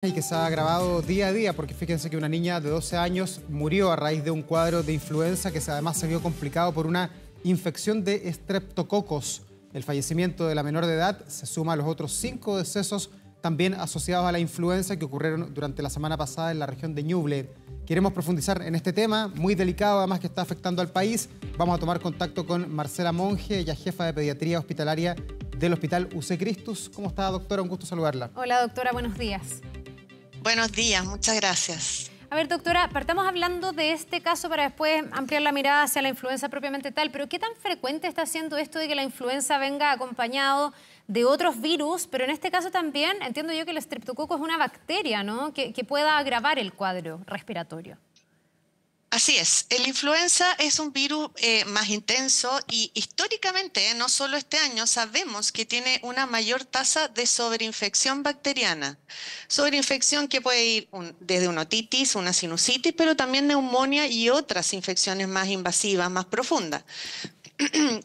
Y que se ha agravado día a día, porque fíjense que una niña de 12 años murió a raíz de un cuadro de influenza que además se vio complicado por una infección de estreptococos. El fallecimiento de la menor de edad se suma a los otros 5 decesos también asociados a la influenza que ocurrieron durante la semana pasada en la región de Ñuble. Queremos profundizar en este tema, muy delicado además, que está afectando al país. Vamos a tomar contacto con Marcela Monge, ella jefa de pediatría hospitalaria del Hospital UC Christus. ¿Cómo está, doctora? Un gusto saludarla. Hola, doctora, buenos días. Buenos días, muchas gracias. A ver, doctora, partamos hablando de este caso para después ampliar la mirada hacia la influenza propiamente tal, pero ¿qué tan frecuente está siendo esto de que la influenza venga acompañado de otros virus? Pero en este caso también entiendo yo que el estreptococo es una bacteria, ¿no? Que pueda agravar el cuadro respiratorio. Así es, el influenza es un virus más intenso y históricamente, no solo este año, sabemos que tiene una mayor tasa de sobreinfección bacteriana. Sobreinfección que puede ir desde una otitis, una sinusitis, pero también neumonía y otras infecciones más invasivas, más profundas.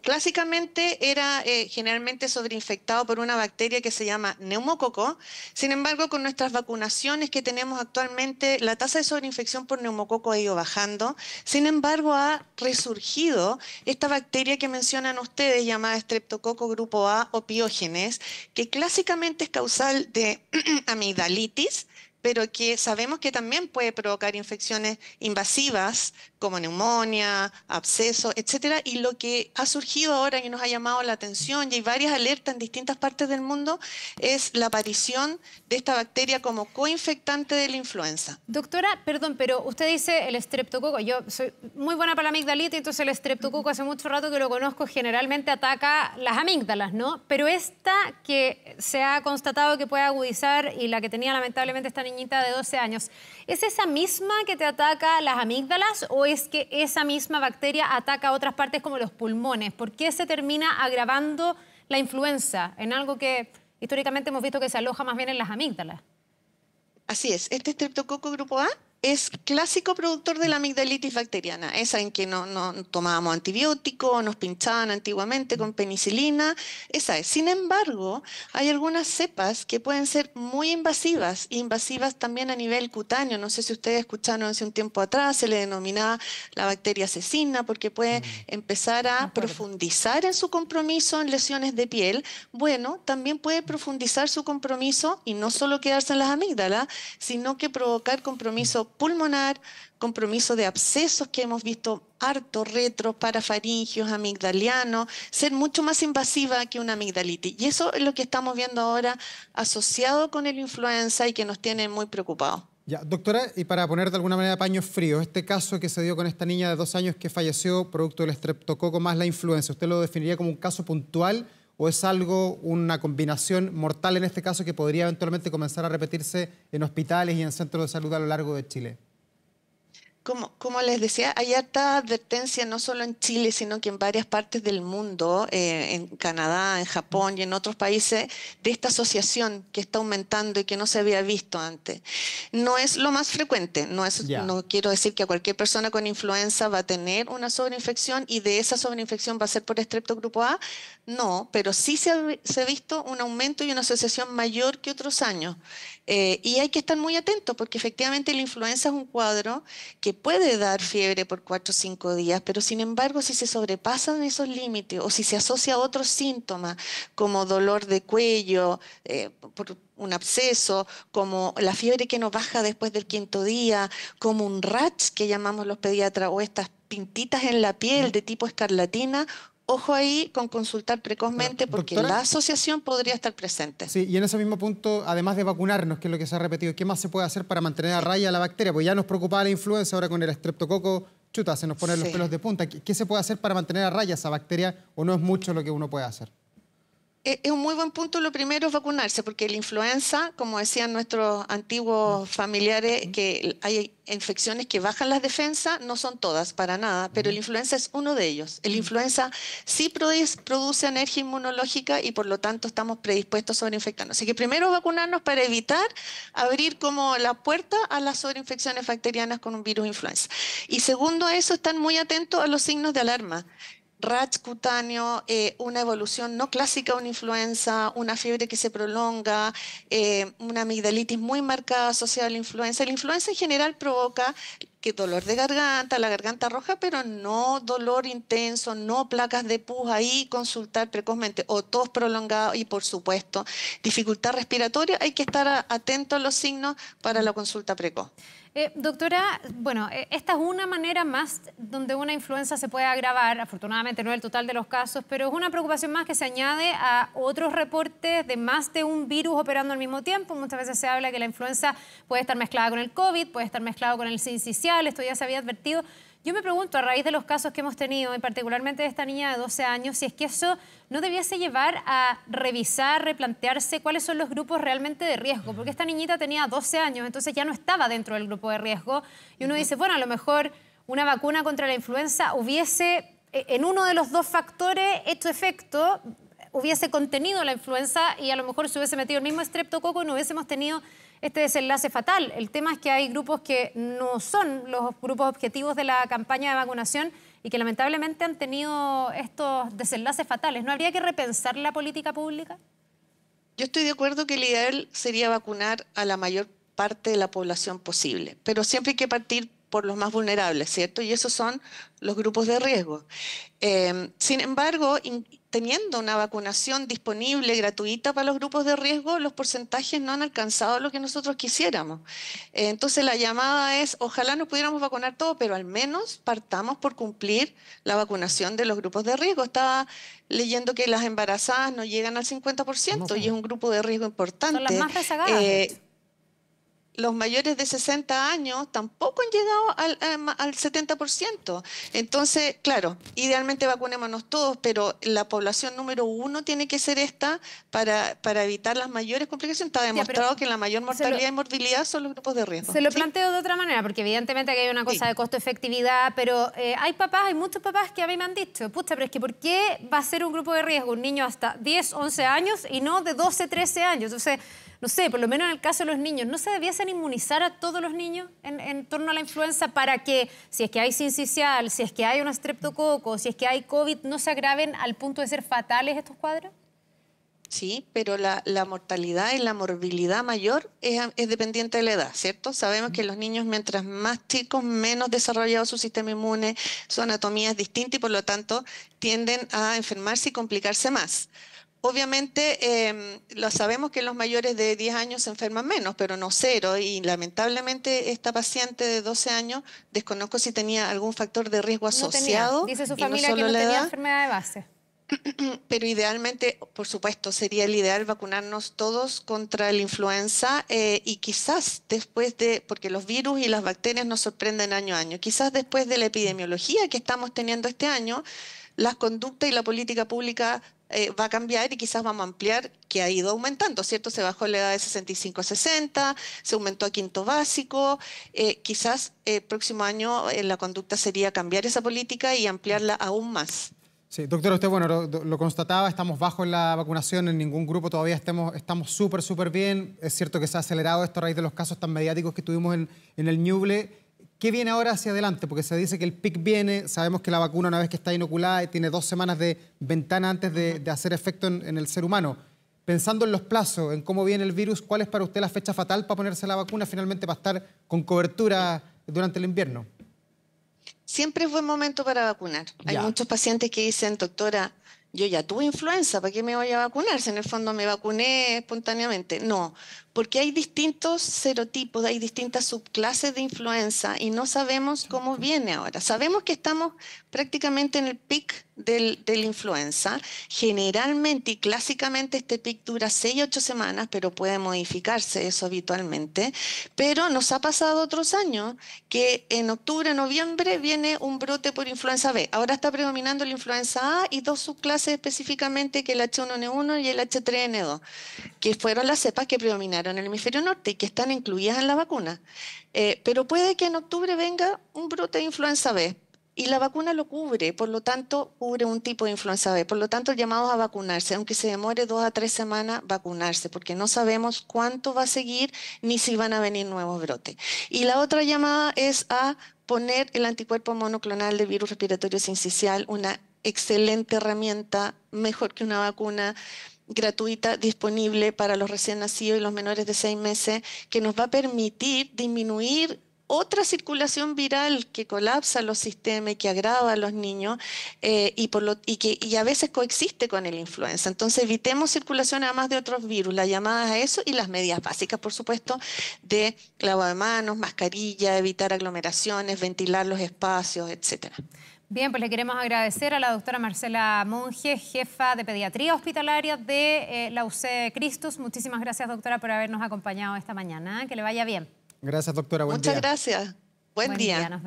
Clásicamente era generalmente sobreinfectado por una bacteria que se llama neumococo. Sin embargo, con nuestras vacunaciones que tenemos actualmente, la tasa de sobreinfección por neumococo ha ido bajando. Sin embargo, ha resurgido esta bacteria que mencionan ustedes, llamada Streptococcus grupo A o Piógenes, que clásicamente es causal de amigdalitis, pero que sabemos que también puede provocar infecciones invasivas como neumonía, absceso, etcétera. Y lo que ha surgido ahora y nos ha llamado la atención, y hay varias alertas en distintas partes del mundo, es la aparición de esta bacteria como coinfectante de la influenza. Doctora, perdón, pero usted dice el estreptococo. Yo soy muy buena para la amigdalitis, entonces el estreptococo hace mucho rato que lo conozco, generalmente ataca las amígdalas, ¿no? Pero esta que se ha constatado que puede agudizar y la que tenía lamentablemente esta niñita de 12 años, ¿es esa misma que te ataca las amígdalas o es que esa misma bacteria ataca otras partes como los pulmones? ¿Por qué se termina agravando la influenza en algo que históricamente hemos visto que se aloja más bien en las amígdalas? Así es, este Streptococcus grupo A es clásico productor de la amigdalitis bacteriana, esa en que no tomábamos antibióticos, nos pinchaban antiguamente con penicilina, esa es. Sin embargo, hay algunas cepas que pueden ser muy invasivas, invasivas también a nivel cutáneo. No sé si ustedes escucharon hace un tiempo atrás, se le denominaba la bacteria asesina porque puede empezar a profundizar en su compromiso en lesiones de piel. Bueno, también puede profundizar su compromiso y no solo quedarse en las amígdalas, sino que provocar compromiso pulmonar, compromiso de abscesos que hemos visto harto, retro, parafaringios, amigdalianos, ser mucho más invasiva que una amigdalitis. Y eso es lo que estamos viendo ahora asociado con el influenza y que nos tiene muy preocupados. Ya, doctora, y para poner de alguna manera paños fríos, este caso que se dio con esta niña de 2 años que falleció producto del estreptococo más la influenza, ¿usted lo definiría como un caso puntual o es algo, una combinación mortal en este caso que podría eventualmente comenzar a repetirse en hospitales y en centros de salud a lo largo de Chile? Como les decía, hay harta advertencia no solo en Chile, sino que en varias partes del mundo, en Canadá, en Japón y en otros países, de esta asociación que está aumentando y que no se había visto antes. No es lo más frecuente, no quiero decir que a cualquier persona con influenza va a tener una sobreinfección y de esa sobreinfección va a ser por estrepto grupo A, no, pero sí se ha visto un aumento y una asociación mayor que otros años. Y hay que estar muy atentos porque efectivamente la influenza es un cuadro que puede dar fiebre por 4 o 5 días, pero sin embargo si se sobrepasan esos límites o si se asocia a otros síntomas como dolor de cuello, por un absceso, como la fiebre que no baja después del 5.º día, como un rash que llamamos los pediatras o estas pintitas en la piel de tipo escarlatina, ojo ahí con consultar precozmente porque Doctora, la asociación podría estar presente. Sí, y en ese mismo punto, además de vacunarnos, que es lo que se ha repetido, ¿qué más se puede hacer para mantener a raya la bacteria? Pues ya nos preocupaba la influenza, ahora con el estreptococo, chuta, se nos ponen los pelos de punta. ¿Qué se puede hacer para mantener a raya esa bacteria o no es mucho lo que uno puede hacer? Es un muy buen punto. Lo primero es vacunarse, porque la influenza, como decían nuestros antiguos familiares, que hay infecciones que bajan las defensas, no son todas, para nada, pero la influenza es uno de ellos. El influenza sí produce alergia inmunológica y por lo tanto estamos predispuestos a sobreinfectarnos. Así que primero vacunarnos para evitar abrir como la puerta a las sobreinfecciones bacterianas con un virus influenza. Y segundo a eso, están muy atentos a los signos de alarma. rash cutáneo, una evolución no clásica, una influenza, una fiebre que se prolonga, una amigdalitis muy marcada asociada a la influenza. La influenza en general provoca dolor de garganta, la garganta roja, pero no dolor intenso, no placas de pus, ahí consultar precozmente, o tos prolongado y por supuesto dificultad respiratoria, hay que estar atento a los signos para la consulta precoz. Doctora, bueno, esta es una manera más donde una influenza se puede agravar, afortunadamente no es el total de los casos, pero es una preocupación más que se añade a otros reportes de más de un virus operando al mismo tiempo. Muchas veces se habla que la influenza puede estar mezclada con el COVID, puede estar mezclado con el sincicial, esto ya se había advertido. Yo me pregunto, a raíz de los casos que hemos tenido, y particularmente de esta niña de 12 años, si es que eso no debiese llevar a revisar, replantearse cuáles son los grupos realmente de riesgo, porque esta niñita tenía 12 años, entonces ya no estaba dentro del grupo de riesgo, y uno dice, bueno, a lo mejor una vacuna contra la influenza hubiese, en uno de los dos factores, hecho efecto, hubiese contenido la influenza y a lo mejor se hubiese metido el mismo estreptococo y no hubiésemos tenido este desenlace fatal. El tema es que hay grupos que no son los grupos objetivos de la campaña de vacunación y que lamentablemente han tenido estos desenlaces fatales. ¿No habría que repensar la política pública? Yo estoy de acuerdo que el ideal sería vacunar a la mayor parte de la población posible, pero siempre hay que partir por los más vulnerables, ¿cierto? Y esos son los grupos de riesgo. Sin embargo, teniendo una vacunación disponible, gratuita para los grupos de riesgo, los porcentajes no han alcanzado lo que nosotros quisiéramos. Entonces la llamada es, ojalá nos pudiéramos vacunar todos, pero al menos partamos por cumplir la vacunación de los grupos de riesgo. Estaba leyendo que las embarazadas no llegan al 50% y es un grupo de riesgo importante. Son las más rezagadas. Los mayores de 60 años tampoco han llegado al 70%. Entonces, claro, idealmente vacunémonos todos, pero la población número 1 tiene que ser esta para evitar las mayores complicaciones. Está demostrado que la mayor mortalidad y morbilidad son los grupos de riesgo. Se lo planteo de otra manera, porque evidentemente aquí hay una cosa de costo-efectividad, pero hay muchos papás que a mí me han dicho, pucha, pero es que ¿por qué va a ser un grupo de riesgo un niño hasta 10, 11 años y no de 12, 13 años? Entonces, no sé, por lo menos en el caso de los niños, ¿no se debiesen inmunizar a todos los niños en torno a la influenza para que, si es que hay sincicial, si es que hay un estreptococo, si es que hay COVID, no se agraven al punto de ser fatales estos cuadros? Sí, pero la mortalidad y la morbilidad mayor es dependiente de la edad, ¿cierto? Sabemos que los niños, mientras más chicos, menos desarrollado su sistema inmune, su anatomía es distinta y por lo tanto tienden a enfermarse y complicarse más. Obviamente, lo sabemos que los mayores de 10 años se enferman menos, pero no cero. Y lamentablemente esta paciente de 12 años, desconozco si tenía algún factor de riesgo asociado. No tenía. Dice su familia que no tenía enfermedad de base. Pero idealmente, por supuesto, sería el ideal vacunarnos todos contra la influenza y quizás después porque los virus y las bacterias nos sorprenden año a año, quizás después de la epidemiología que estamos teniendo este año, las conductas y la política pública va a cambiar y quizás vamos a ampliar, que ha ido aumentando, ¿cierto? Se bajó la edad de 65 a 60, se aumentó a quinto básico, quizás el próximo año la conducta sería cambiar esa política y ampliarla aún más. Sí, doctora, usted bueno, lo constataba, estamos bajo en la vacunación, en ningún grupo todavía estamos súper bien. Es cierto que se ha acelerado esto a raíz de los casos tan mediáticos que tuvimos en el Ñuble. ¿Qué viene ahora hacia adelante? Porque se dice que el pic viene, sabemos que la vacuna una vez que está inoculada tiene 2 semanas de ventana antes de hacer efecto en el ser humano. Pensando en los plazos, en cómo viene el virus, ¿cuál es para usted la fecha fatal para ponerse la vacuna finalmente para estar con cobertura durante el invierno? Siempre es buen momento para vacunar. Hay muchos pacientes que dicen, doctora, yo ya tuve influenza, ¿para qué me voy a vacunar? Si en el fondo me vacuné espontáneamente. No, porque hay distintos serotipos, hay distintas subclases de influenza y no sabemos cómo viene ahora. Sabemos que estamos prácticamente en el pic de la influenza. Generalmente y clásicamente este pic dura 6 a 8 semanas, pero puede modificarse eso habitualmente. Pero nos ha pasado otros años que en octubre, noviembre viene un brote por influenza B. Ahora está predominando la influenza A y 2 subclases específicamente, que el H1N1 y el H3N2, que fueron las cepas que predominaron en el hemisferio norte y que están incluidas en la vacuna. Pero puede que en octubre venga un brote de influenza B y la vacuna lo cubre, por lo tanto cubre un tipo de influenza B. Por lo tanto, llamados a vacunarse, aunque se demore 2 a 3 semanas, vacunarse, porque no sabemos cuánto va a seguir ni si van a venir nuevos brotes. Y la otra llamada es a poner el anticuerpo monoclonal del virus respiratorio sincicial, una excelente herramienta, mejor que una vacuna gratuita, disponible para los recién nacidos y los menores de 6 meses, que nos va a permitir disminuir otra circulación viral que colapsa los sistemas y que agrava a los niños y a veces coexiste con el influenza. Entonces evitemos circulación además de otros virus, las llamadas a eso y las medidas básicas, por supuesto, de lavado de manos, mascarilla, evitar aglomeraciones, ventilar los espacios, etcétera. Bien, pues le queremos agradecer a la doctora Marcela Monge, jefa de Pediatría Hospitalaria de la UC Christus. Muchísimas gracias, doctora, por habernos acompañado esta mañana. Que le vaya bien. Gracias, doctora. Buen día. Muchas gracias. Buen día.